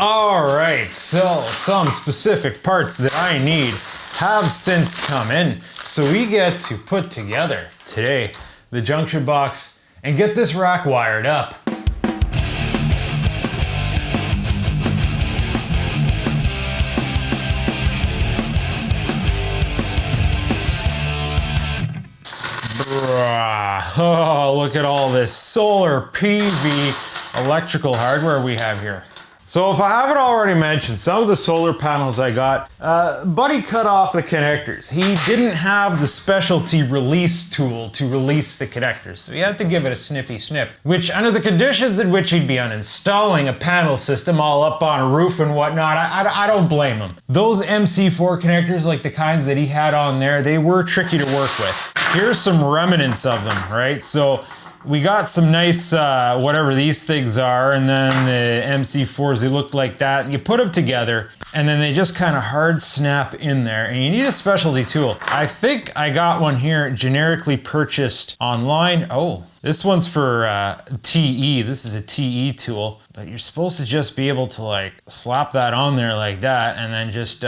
All right, so some specific parts that I need have since come in. So we get to put together today the junction box and get this rack wired up. Oh, look at all this solar PV electrical hardware we have here. So if I haven't already mentioned, some of the solar panels I got, Buddy cut off the connectors. He didn't have the specialty release tool to release the connectors, so he had to give it a snippy snip, which under the conditions in which he'd be uninstalling a panel system all up on a roof and whatnot, I don't blame him. Those MC4 connectors, like the kinds that he had on there, they were tricky to work with. Here's some remnants of them, right? So we got some nice, whatever these things are, and then the MC4s, they look like that. And you put them together, and then they just kind of hard snap in there, and you need a specialty tool. I think I got one here generically purchased online. Oh, this one's for TE. This is a TE tool, but you're supposed to just be able to like slap that on there like that, and then just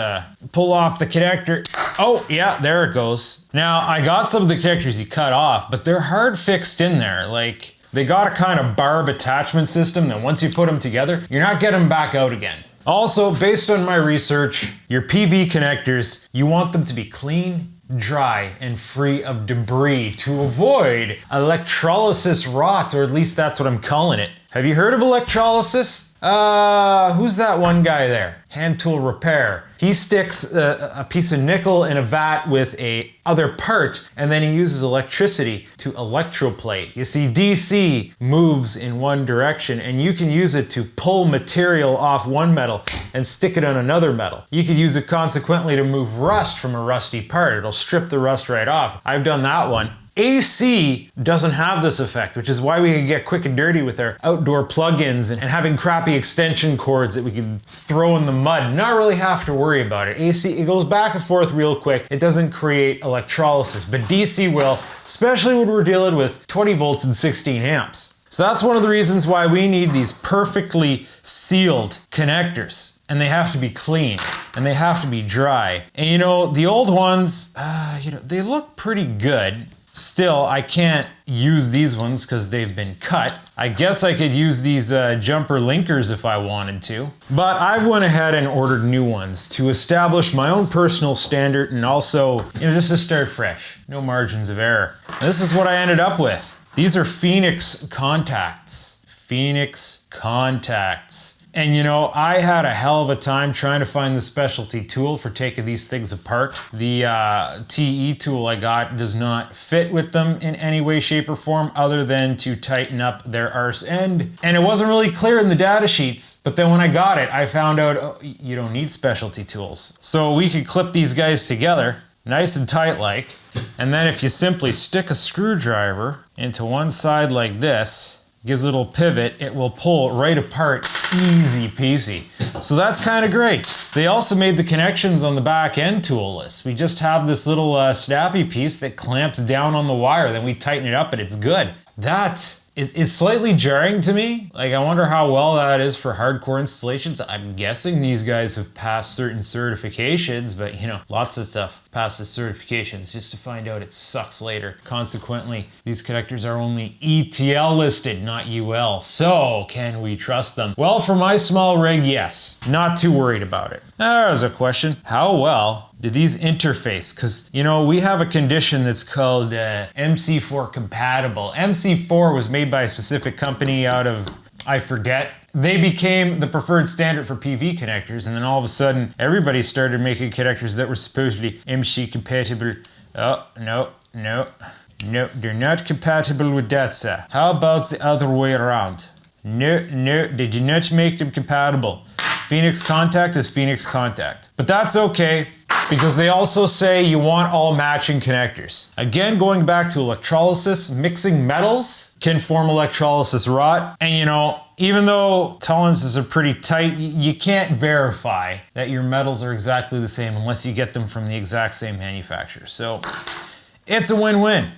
pull off the connector. Oh yeah, there it goes. Now I got some of the connectors he cut off, but they're hard fixed in there. Like they got a kind of barb attachment system that once you put them together, you're not getting them back out again. Also, based on my research, your PV connectors, you want them to be clean, dry, and free of debris to avoid electrolysis rot, or at least that's what I'm calling it. Have you heard of electrolysis? Who's that one guy there? Hand tool repair. He sticks a piece of nickel in a vat with a other part, and then he uses electricity to electroplate. You see, DC moves in one direction, and you can use it to pull material off one metal and stick it on another metal. You could use it consequently to move rust from a rusty part. It'll strip the rust right off. I've done that one. AC doesn't have this effect, which is why we can get quick and dirty with our outdoor plugins and having crappy extension cords that we can throw in the mud and not really have to worry about it. AC, it goes back and forth real quick. It doesn't create electrolysis, but DC will, especially when we're dealing with 20 volts and 16 amps. So that's one of the reasons why we need these perfectly sealed connectors. And they have to be clean, and they have to be dry. And you know, the old ones, they look pretty good. Still, I can't use these ones because they've been cut. I guess I could use these jumper linkers if I wanted to. But I went ahead and ordered new ones to establish my own personal standard and also, just to start fresh. No margins of error. And this is what I ended up with. These are Phoenix contacts. Phoenix contacts. And I had a hell of a time trying to find the specialty tool for taking these things apart. The TE tool I got does not fit with them in any way, shape, or form other than to tighten up their arse end. And it wasn't really clear in the data sheets, but then when I got it, I found out, you don't need specialty tools. So we could clip these guys together, nice and tight like, and then if you simply stick a screwdriver into one side like this, gives a little pivot, it will pull right apart, easy peasy. So that's kind of great. They also made the connections on the back end toolless. We just have this little snappy piece that clamps down on the wire, then we tighten it up and it's good. That is slightly jarring to me. Like, I wonder how well that is for hardcore installations. I'm guessing these guys have passed certain certifications, but lots of stuff passes certifications just to find out it sucks later. Consequently, these connectors are only ETL listed, not UL. So, can we trust them? Well, for my small rig, yes. Not too worried about it. There's a question. How well do these interface? Because, we have a condition that's called MC4 compatible. MC4 was made by a specific company out of, I forget. They became the preferred standard for PV connectors, and then all of a sudden, everybody started making connectors that were supposedly MC compatible. Oh, no, they're not compatible with that, sir. How about the other way around? No, they did not make them compatible. Phoenix Contact is Phoenix Contact. But that's okay, because they also say you want all matching connectors. Again, going back to electrolysis, mixing metals can form electrolysis rot. And even though tolerances are pretty tight, you can't verify that your metals are exactly the same unless you get them from the exact same manufacturer. So it's a win-win.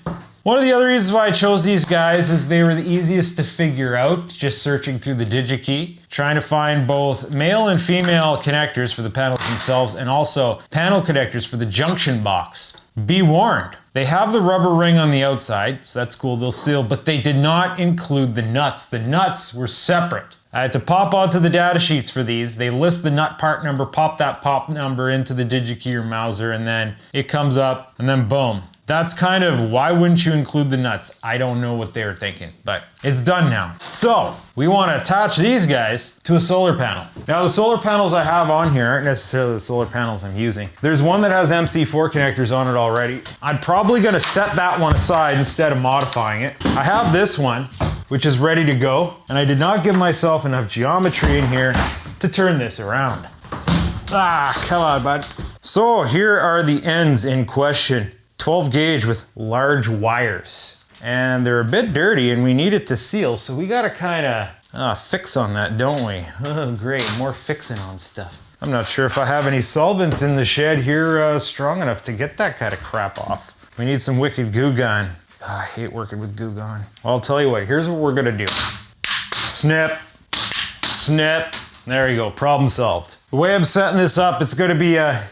One of the other reasons why I chose these guys is they were the easiest to figure out, just searching through the DigiKey, trying to find both male and female connectors for the panels themselves and also panel connectors for the junction box. Be warned, they have the rubber ring on the outside, so that's cool, they'll seal, but they did not include the nuts. The nuts were separate. I had to pop onto the data sheets for these. They list the nut part number, pop that pop number into the DigiKey or Mauser, and then it comes up, and then boom. That's kind of, why wouldn't you include the nuts? I don't know what they were thinking, but it's done now. So, we want to attach these guys to a solar panel. Now, the solar panels I have on here aren't necessarily the solar panels I'm using. There's one that has MC4 connectors on it already. I'm probably going to set that one aside instead of modifying it. I have this one, which is ready to go, and I did not give myself enough geometry in here to turn this around. Ah, come on, bud. So, here are the ends in question. 12 gauge with large wires, and they're a bit dirty and we need it to seal, so we gotta kind of fix on that, don't we? Oh great, more fixing on stuff. I'm not sure if I have any solvents in the shed here strong enough to get that kind of crap off. We need some wicked goo gun. I hate working with goo gun. Well, I'll tell you what, here's what we're gonna do. Snip, snip, there you go, problem solved. The way I'm setting this up, it's gonna be a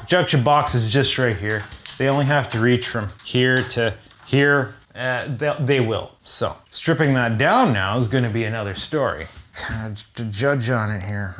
junction box is just right here. They only have to reach from here to here. They will. So, stripping that down now is going to be another story. Kind of to judge on it here.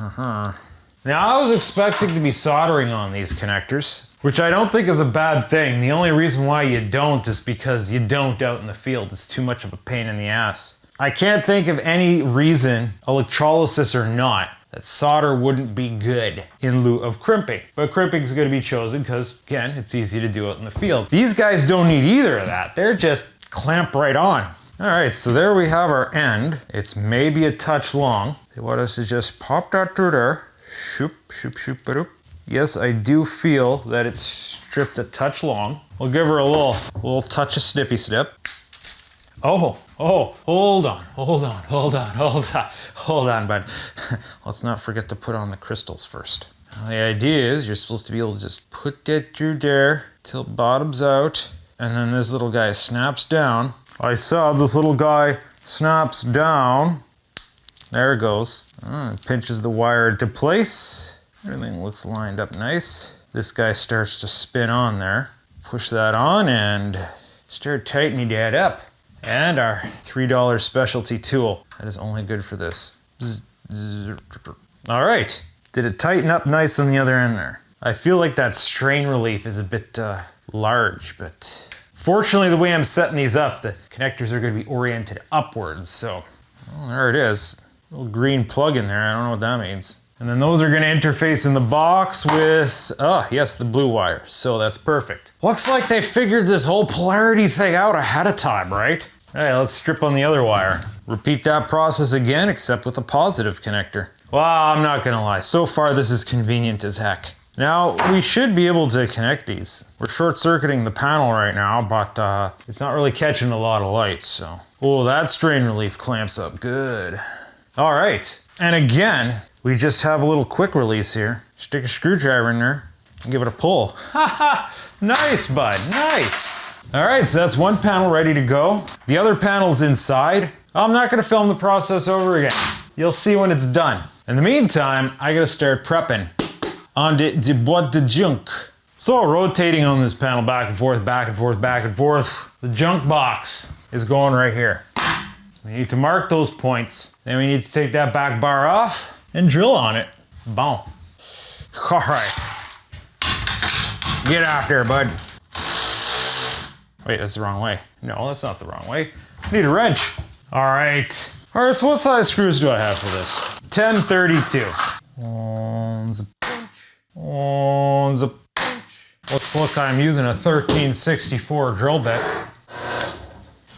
Now, I was expecting to be soldering on these connectors, which I don't think is a bad thing. The only reason why you don't is because you don't out in the field. It's too much of a pain in the ass. I can't think of any reason, electrolysis or not, that solder wouldn't be good in lieu of crimping. But crimping is going to be chosen because, again, it's easy to do out in the field. These guys don't need either of that. They're just clamp right on. All right, so there we have our end. It's maybe a touch long. They want us to just pop that through there. Shoop, shoop, shoop, ba-doop. Yes, I do feel that it's stripped a touch long. We'll give her a little touch of snippy snip. Oh, hold on, bud. Let's not forget to put on the crystals first. Now, the idea is you're supposed to be able to just put that through there till it bottoms out, and then this little guy snaps down. I saw this little guy snaps down. There it goes. It pinches the wire into place. Everything looks lined up nice. This guy starts to spin on there. Push that on and start tightening that up. And our $3 specialty tool. That is only good for this. All right. Did it tighten up nice on the other end there? I feel like that strain relief is a bit large, but fortunately the way I'm setting these up, the connectors are going to be oriented upwards, so well, there it is. Little green plug in there, I don't know what that means. And then those are going to interface in the box with, yes, the blue wire, so that's perfect. Looks like they figured this whole polarity thing out ahead of time, right? Hey, let's strip on the other wire. Repeat that process again, except with a positive connector. Well, I'm not gonna lie, so far this is convenient as heck. Now, we should be able to connect these. We're short-circuiting the panel right now, but it's not really catching a lot of light, so. Oh, that strain relief clamps up good. All right, and again, we just have a little quick release here. Stick a screwdriver in there and give it a pull. Haha, nice, bud, nice. All right, so that's one panel ready to go. The other panel's inside. I'm not gonna film the process over again. You'll see when it's done. In the meantime, I gotta start prepping on the boîte de junk. So rotating on this panel back and forth, back and forth, back and forth. The junk box is going right here. We need to mark those points. Then we need to take that back bar off and drill on it. Boom. All right. Get out there, bud. Wait, that's the wrong way. No, that's not the wrong way. I need a wrench. All right. All right, so what size screws do I have for this? 1032. On the pinch. On the pinch. Look, I'm using a 1364 drill bit.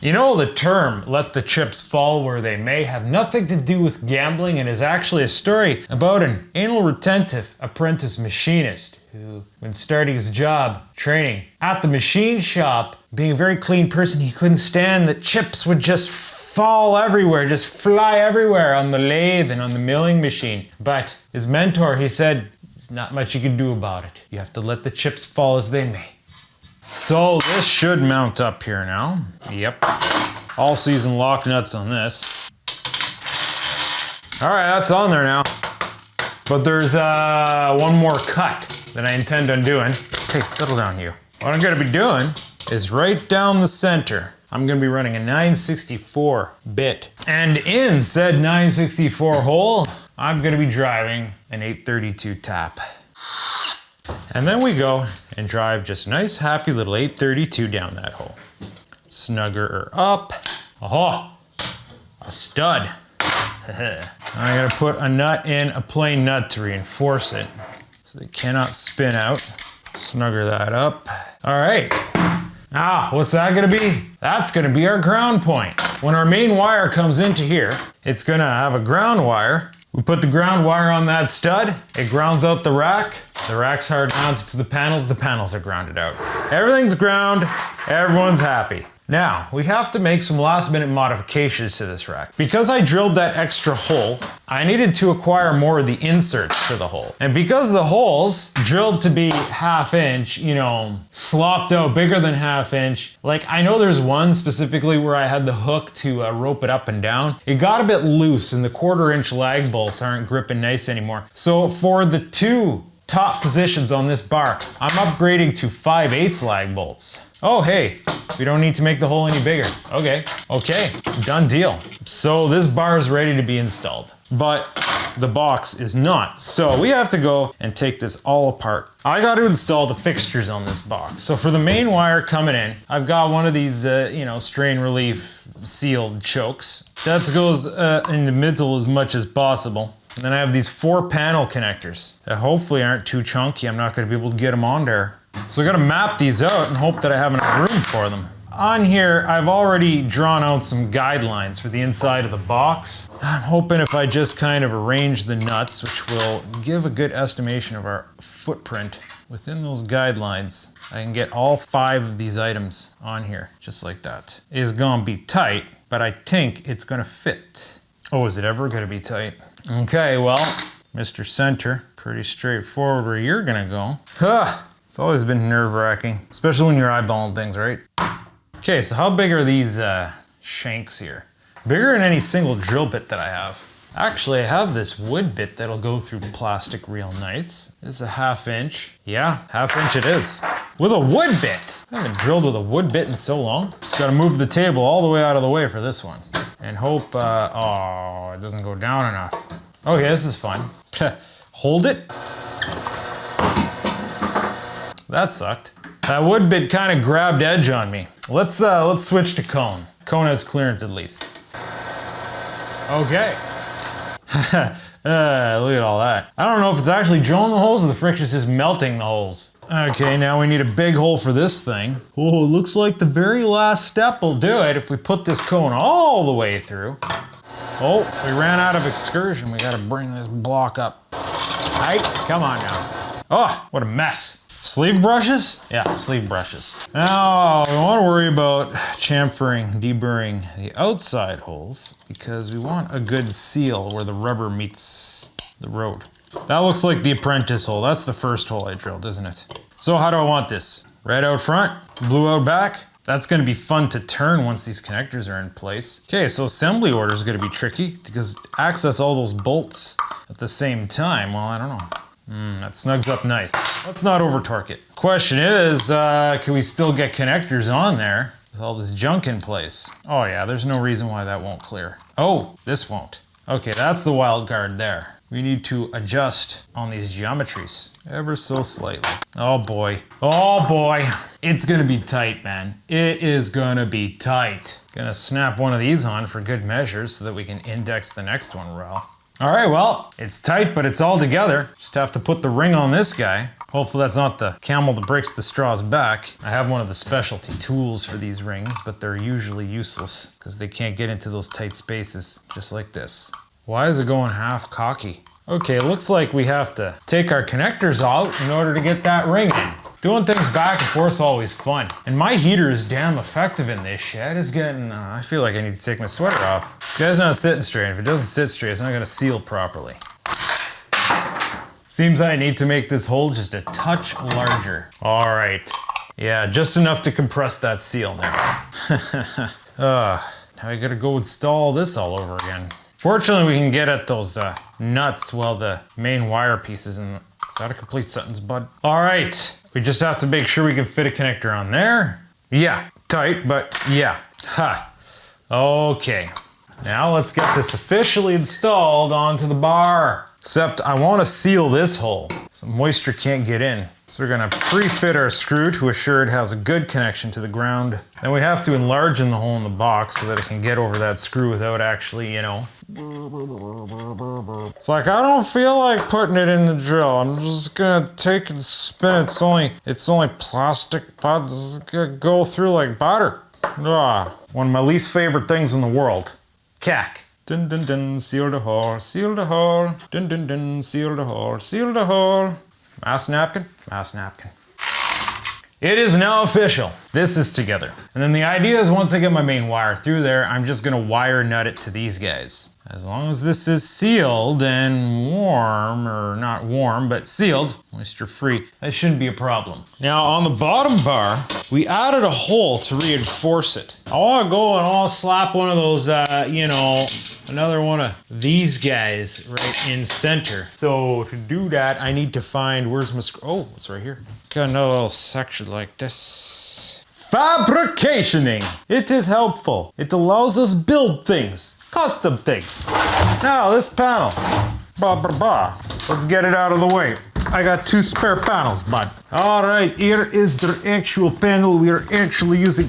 You know, the term, let the chips fall where they may, have nothing to do with gambling and is actually a story about an anal retentive apprentice machinist who, when starting his job training at the machine shop, being a very clean person, he couldn't stand that chips would just fall everywhere, just fly everywhere on the lathe and on the milling machine. But his mentor, he said, there's not much you can do about it. You have to let the chips fall as they may. So this should mount up here now. Yep. All season lock nuts on this. All right, that's on there now. But there's one more cut that I intend on doing. Hey, settle down, you. What I'm gonna be doing is right down the center, I'm gonna be running a 964 bit. And in said 964 hole, I'm gonna be driving an 832 tap. And then we go and drive just a nice, happy little 832 down that hole. Snugger her up. Oh, a stud. I gotta put a nut in a plain nut to reinforce it so they cannot spin out. Snugger that up. All right. Now, what's that gonna be? That's gonna be our ground point. When our main wire comes into here, it's gonna have a ground wire. We put the ground wire on that stud, it grounds out the rack. The rack's hard mounted to the panels are grounded out. Everything's ground, everyone's happy. Now, we have to make some last minute modifications to this rack. Because I drilled that extra hole, I needed to acquire more of the inserts for the hole. And because the hole's drilled to be 1/2 inch, you know, slopped out bigger than 1/2 inch, like I know there's one specifically where I had the hook to rope it up and down. It got a bit loose and the 1/4 inch lag bolts aren't gripping nice anymore. So for the 2 top positions on this bar, I'm upgrading to 5/8 lag bolts. Oh, hey, we don't need to make the hole any bigger. Okay, done deal. So this bar is ready to be installed, but the box is not. So we have to go and take this all apart. I got to install the fixtures on this box. So for the main wire coming in, I've got one of these, strain relief sealed chokes. That goes in the middle as much as possible. And then I have these 4 panel connectors that hopefully aren't too chunky. I'm not going to be able to get them on there. So I got to map these out and hope that I have enough room for them. On here, I've already drawn out some guidelines for the inside of the box. I'm hoping if I just kind of arrange the nuts, which will give a good estimation of our footprint within those guidelines, I can get all 5 of these items on here, just like that. It's gonna be tight, but I think it's gonna fit. Oh, is it ever gonna be tight? Okay, well, Mr. Center, pretty straightforward where you're gonna go. It's always been nerve-wracking, especially when you're eyeballing things, right? Okay, so how big are these shanks here? Bigger than any single drill bit that I have. Actually, I have this wood bit that'll go through plastic real nice. This is a 1/2 inch. Yeah, 1/2 inch it is. With a wood bit. I haven't drilled with a wood bit in so long. Just gotta move the table all the way out of the way for this one. And hope, it doesn't go down enough. Okay, this is fun. Hold it. That sucked. That wood bit kind of grabbed edge on me. Let's switch to cone. Cone has clearance at least. Okay. Look at all that. I don't know if it's actually drilling the holes or the friction's just melting the holes. Okay, now we need a big hole for this thing. Oh, it looks like the very last step will do it if we put this cone all the way through. Oh, we ran out of excursion. We gotta bring this block up. Right, come on now. Oh, what a mess. Sleeve brushes? Yeah, sleeve brushes. Now, we want to worry about chamfering, deburring the outside holes because we want a good seal where the rubber meets the road. That looks like the apprentice hole. That's the first hole I drilled, isn't it? So how do I want this? Red out front, blue out back? That's going to be fun to turn once these connectors are in place. Okay, so assembly order is going to be tricky because to access all those bolts at the same time, well, I don't know. That snugs up nice. Let's not over torque it. Question is, can we still get connectors on there with all this junk in place? Oh yeah, there's no reason why that won't clear. Oh, this won't. Okay, that's the wild card there. We need to adjust on these geometries ever so slightly. Oh boy. Oh boy. It's gonna be tight, man. It is gonna be tight. Gonna snap one of these on for good measure so that we can index the next one well. All right, well, it's tight, but it's all together. Just have to put the ring on this guy. Hopefully that's not the camel that breaks the straw's back. I have one of the specialty tools for these rings, but they're usually useless because they can't get into those tight spaces, just like this. Why is it going half cocky? Okay, it looks like we have to take our connectors out in order to get that ring in. Doing things back and forth is always fun. And my heater is damn effective in this shit. It's getting, I feel like I need to take my sweater off. This guy's not sitting straight. If it doesn't sit straight, it's not gonna seal properly. Seems I need to make this hole just a touch larger. All right, Yeah, just enough to compress that seal now. Now I gotta go install this all over again. Fortunately, we can get at those nuts while the main wire pieces in. Is that a complete sentence, bud? All right, we just have to make sure we can fit a connector on there. Yeah, tight, but yeah. Ha. Okay, now let's get this officially installed onto the bar. Except I want to seal this hole so moisture can't get in. So we're gonna pre-fit our screw to assure it has a good connection to the ground. Then we have to enlarge the hole in the box so that it can get over that screw without actually, you know. It's like, I don't feel like putting it in the drill. I'm just gonna take and spin. It's only plastic, but it's gonna go through like butter. One of my least favorite things in the world. Cack. Dun dun dun, seal the hole, seal the hole. Dun dun dun, seal the hole, seal the hole. Mass napkin, mass napkin. It is now official. This is together. And then the idea is once I get my main wire through there, I'm just gonna wire nut it to these guys. As long as this is sealed and warm, or not warm, but sealed, moisture free, that shouldn't be a problem. Now on the bottom bar, we added a hole to reinforce it. I wanna go and I'll slap one of those, you know, another one of these guys right in center. So to do that, I need to find, where's my screw? Oh, it's right here. Got another little section like this. Fabricationing. It is helpful. It allows us build things, custom things. Now this panel, let's get it out of the way. I got 2 spare panels, bud. All right, here is the actual panel we are actually using.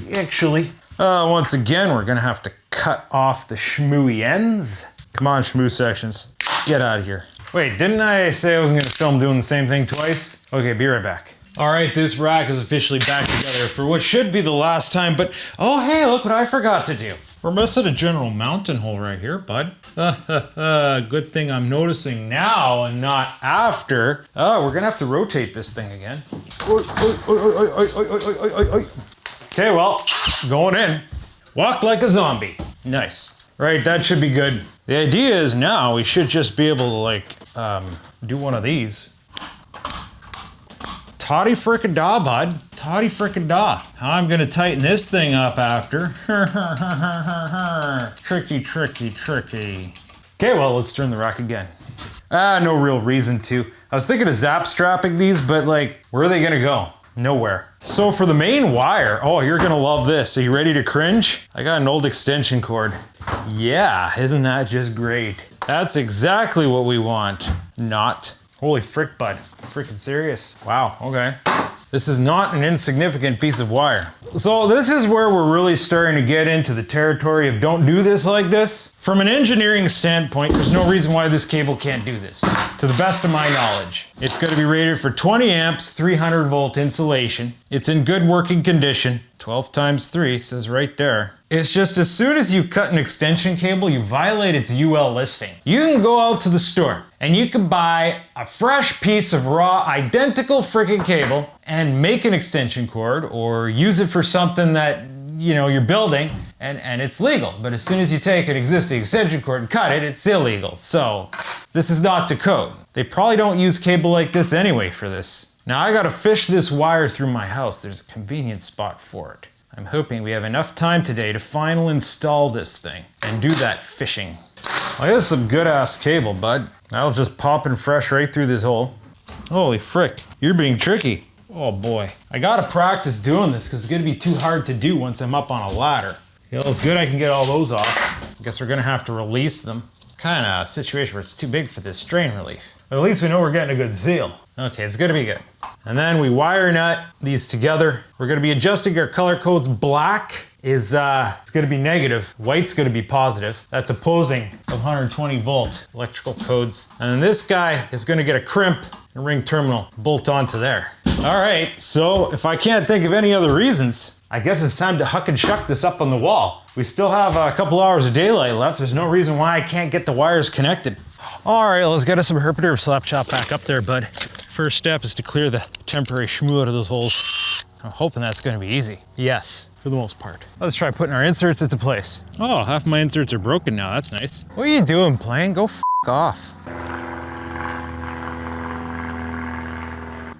Once again, we're gonna have to cut off the shmooey ends. Come on, shmoo sections, get out of here. Wait, didn't I say I wasn't gonna film doing the same thing twice? Okay, be right back. All right, this rack is officially back together for what should be the last time, but oh hey, look what I forgot to do. We're missing a general mounting hole right here, bud. Good thing I'm noticing now and not after. Oh, we're gonna have to rotate this thing again. Okay, well, going in. Walk like a zombie. Nice. Right, that should be good. The idea is now we should just be able to like, do one of these. Toddy frickin' da, bud. Toddy frickin' da. How I'm gonna tighten this thing up after. Tricky, tricky, tricky. Okay, well, let's turn the rack again. No real reason to. I was thinking of zap strapping these, but like, where are they gonna go? Nowhere. So for the main wire, oh, you're gonna love this. Are you ready to cringe? I got an old extension cord. Yeah, isn't that just great? That's exactly what we want. Not. Holy frick, bud. Freaking serious. Wow, okay. This is not an insignificant piece of wire. So this is where we're really starting to get into the territory of don't do this like this. From an engineering standpoint, there's no reason why this cable can't do this, to the best of my knowledge. It's going to be rated for 20 amps, 300 volt insulation. It's in good working condition. 12 times 3 says right there. It's just as soon as you cut an extension cable, you violate its UL listing. You can go out to the store and you can buy a fresh piece of raw, identical freaking cable and make an extension cord or use it for something that, you know, you're building and it's legal. But as soon as you take an existing extension cord and cut it, it's illegal. So this is not to code. They probably don't use cable like this anyway for this. Now I gotta fish this wire through my house. There's a convenient spot for it. I'm hoping we have enough time today to finally install this thing and do that fishing. Well, that's some good ass cable, bud. That'll just pop in fresh right through this hole. Holy frick, you're being tricky. Oh boy. I gotta practice doing this because it's gonna be too hard to do once I'm up on a ladder. You know, it's good I can get all those off. I guess we're gonna have to release them. Kind of a situation where it's too big for this strain relief. But at least we know we're getting a good seal. Okay, it's gonna be good. And then we wire nut these together. We're gonna be adjusting our color codes. Black is it's gonna be negative. White's gonna be positive. That's opposing of 120 volt electrical codes. And then this guy is gonna get a crimp and ring terminal bolt onto there. All right, so if I can't think of any other reasons, I guess it's time to huck and shuck this up on the wall. We still have a couple hours of daylight left. There's no reason why I can't get the wires connected. All right, let's get us some herpaderm slap chop back up there, bud. First step is to clear the temporary shmoo out of those holes. I'm hoping that's gonna be easy. Yes, for the most part. Let's try putting our inserts into place. Oh, half my inserts are broken now, that's nice. What are you doing, plane? Go f off.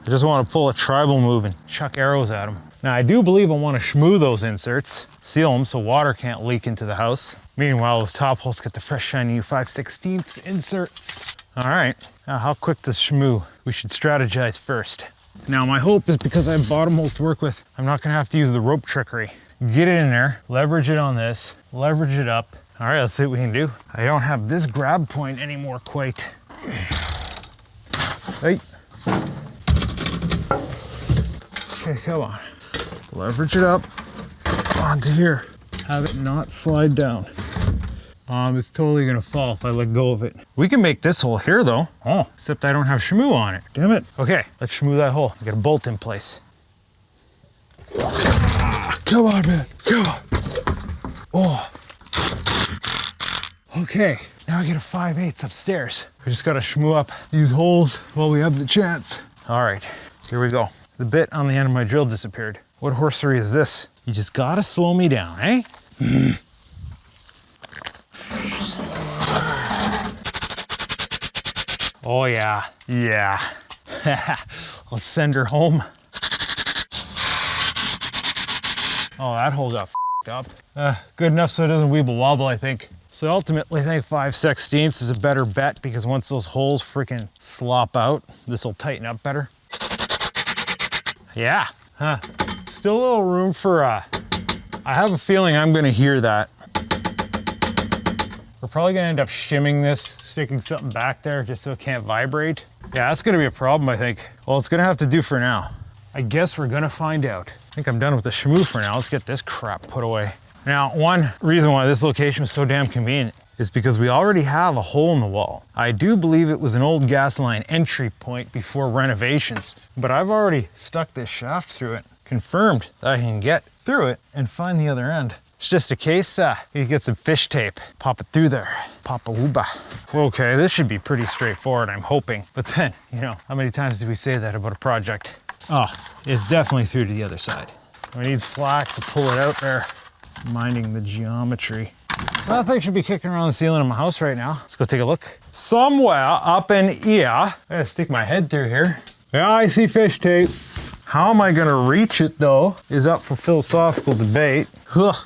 I just want to pull a tribal move and chuck arrows at him. Now I do believe I want to schmoo those inserts, seal them so water can't leak into the house. Meanwhile, those top holes get the fresh shiny 5/16 inserts. All right, now how quick does schmoo? We should strategize first. Now my hope is because I have bottom holes to work with, I'm not gonna have to use the rope trickery. Get it in there, leverage it on this, leverage it up. All right, let's see what we can do. I don't have this grab point anymore quite. Hey. Okay, come on. Leverage it up onto here. Have it not slide down. It's totally gonna fall if I let go of it. We can make this hole here though. Oh, except I don't have schmoo on it. Damn it. Okay, let's schmoo that hole. Get a bolt in place. Come on, man, come on. Oh. Okay, now I get a 5/8 upstairs. We just gotta schmoo up these holes while we have the chance. All right, here we go. The bit on the end of my drill disappeared. What horsery is this? You just gotta slow me down, eh? Oh yeah, yeah. Let's send her home. Oh, that hole got f***ed up. Good enough so it doesn't weeble wobble, I think. So ultimately, I think 5/16 is a better bet because once those holes freaking slop out, this will tighten up better. Yeah, still a little room for, I have a feeling I'm gonna hear that. We're probably gonna end up shimming this, sticking something back there just so it can't vibrate. Yeah, that's gonna be a problem, I think. Well, it's gonna have to do for now. I guess we're gonna find out. I think I'm done with the schmoo for now. Let's get this crap put away. Now, one reason why this location was so damn convenient is because we already have a hole in the wall. I do believe it was an old gas line entry point before renovations, but I've already stuck this shaft through it, confirmed that I can get through it and find the other end. It's just a case, you get some fish tape, pop it through there, pop a wooba. Okay, this should be pretty straightforward, I'm hoping. But then, you know, how many times do we say that about a project? Oh, it's definitely through to the other side. We need slack to pull it out there, minding the geometry. So that thing should be kicking around the ceiling of my house right now. Let's go take a look. Somewhere up in here, I gotta stick my head through here. Yeah, I see fish tape. How am I gonna reach it though, is up for philosophical debate. Ugh.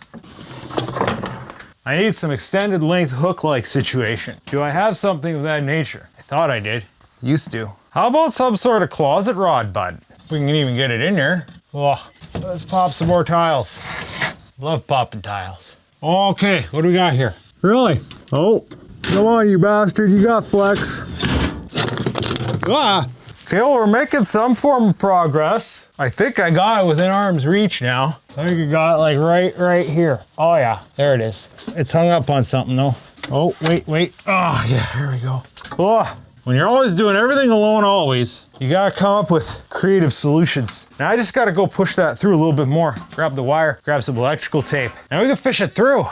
I need some extended length hook-like situation. Do I have something of that nature? I thought I did. Used to. How about some sort of closet rod, bud? We can even get it in there. Oh, let's pop some more tiles. Love popping tiles. Okay, what do we got here? Really? Oh, come on, you bastard, you got flex. Ah! Okay, well, we're making some form of progress. I think I got it within arm's reach now. I think I got it like right here. Oh yeah, there it is. It's hung up on something though. Oh, wait. Oh yeah, here we go. Oh, when you're always doing everything alone always, you gotta come up with creative solutions. Now I just gotta go push that through a little bit more. Grab the wire, grab some electrical tape. Now we can fish it through.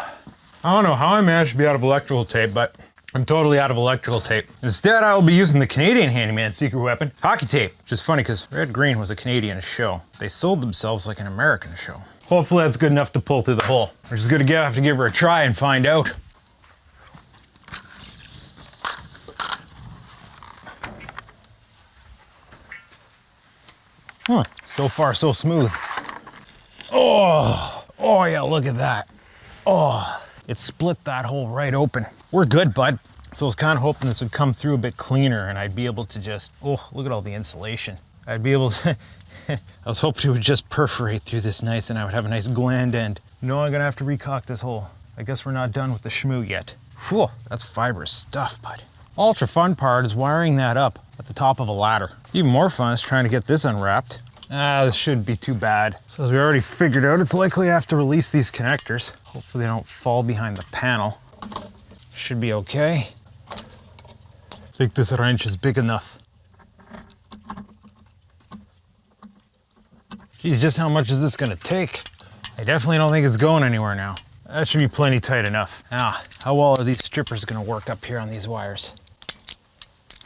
I don't know how I managed to be out of electrical tape, but I'm totally out of electrical tape. Instead, I will be using the Canadian Handyman secret weapon, hockey tape, which is funny because Red Green was a Canadian show. They sold themselves like an American show. Hopefully that's good enough to pull through the hole. We're just gonna have to give her a try and find out. Huh, so far so smooth. Oh yeah, look at that. Oh, it split that hole right open. We're good, bud. So I was kind of hoping this would come through a bit cleaner and I'd be able to just, oh, look at all the insulation. I'd be able to, I was hoping it would just perforate through this nice and I would have a nice gland end. No, I'm gonna have to recock this hole. I guess we're not done with the schmoo yet. Whew, that's fibrous stuff, bud. Ultra fun part is wiring that up at the top of a ladder. Even more fun is trying to get this unwrapped. This shouldn't be too bad. So as we already figured out, it's likely I have to release these connectors. Hopefully they don't fall behind the panel. Should be okay. I think this wrench is big enough. Geez, just how much is this gonna take? I definitely don't think it's going anywhere now. That should be plenty tight enough. Now, how well are these strippers gonna work up here on these wires?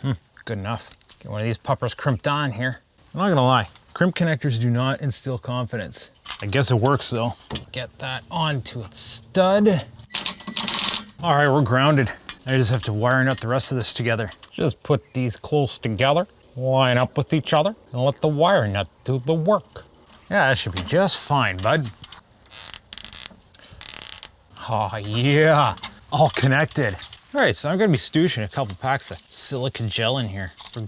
Good enough. Get one of these puppers crimped on here. I'm not gonna lie, crimp connectors do not instill confidence. I guess it works though. Get that onto its stud. All right, we're grounded. I just have to wire nut the rest of this together. Just put these close together, line up with each other, and let the wire nut do the work. Yeah, that should be just fine, bud. Oh yeah, all connected. All right, so I'm gonna be stooshing a couple packs of silicone gel in here for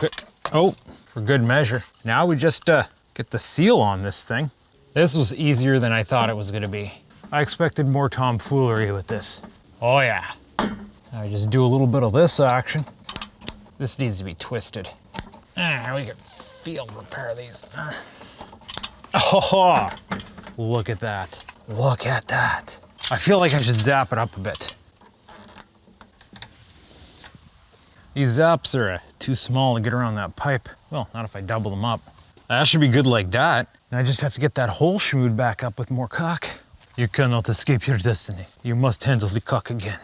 good measure. Now we just get the seal on this thing. This was easier than I thought it was gonna be. I expected more tomfoolery with this. Oh yeah. I just do a little bit of this action. This needs to be twisted. We can field repair these. Oh, look at that. Look at that. I feel like I should zap it up a bit. These zaps are too small to get around that pipe. Well, not if I double them up. That should be good like that. And I just have to get that hole schmoed back up with more caulk. You cannot escape your destiny. You must handle the caulk again.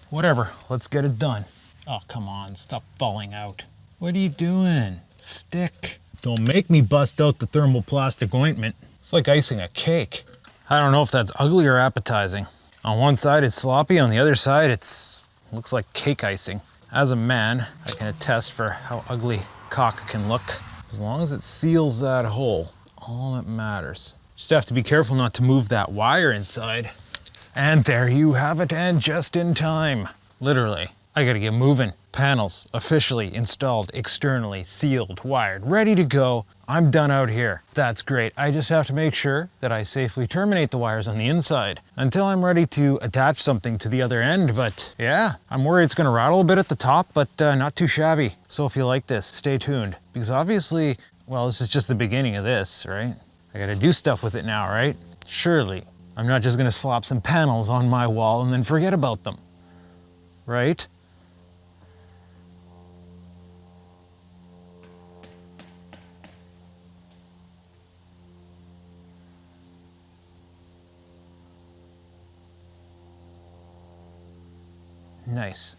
Whatever, let's get it done. Oh, come on, stop falling out. What are you doing? Stick. Don't make me bust out the thermoplastic ointment. It's like icing a cake. I don't know if that's ugly or appetizing. On one side it's sloppy, on the other side looks like cake icing. As a man, I can attest for how ugly caulk can look. As long as it seals that hole, all that matters. Just have to be careful not to move that wire inside. And there you have it, and just in time. Literally, I gotta get moving. Panels officially installed, externally sealed, wired, ready to go. I'm done out here. That's great. I just have to make sure that I safely terminate the wires on the inside until I'm ready to attach something to the other end. But yeah, I'm worried it's gonna rattle a bit at the top, but not too shabby. So if you like this, stay tuned, because obviously, well, this is just the beginning of this, right? I gotta do stuff with it now, right? Surely, I'm not just gonna slap some panels on my wall and then forget about them, right? Nice.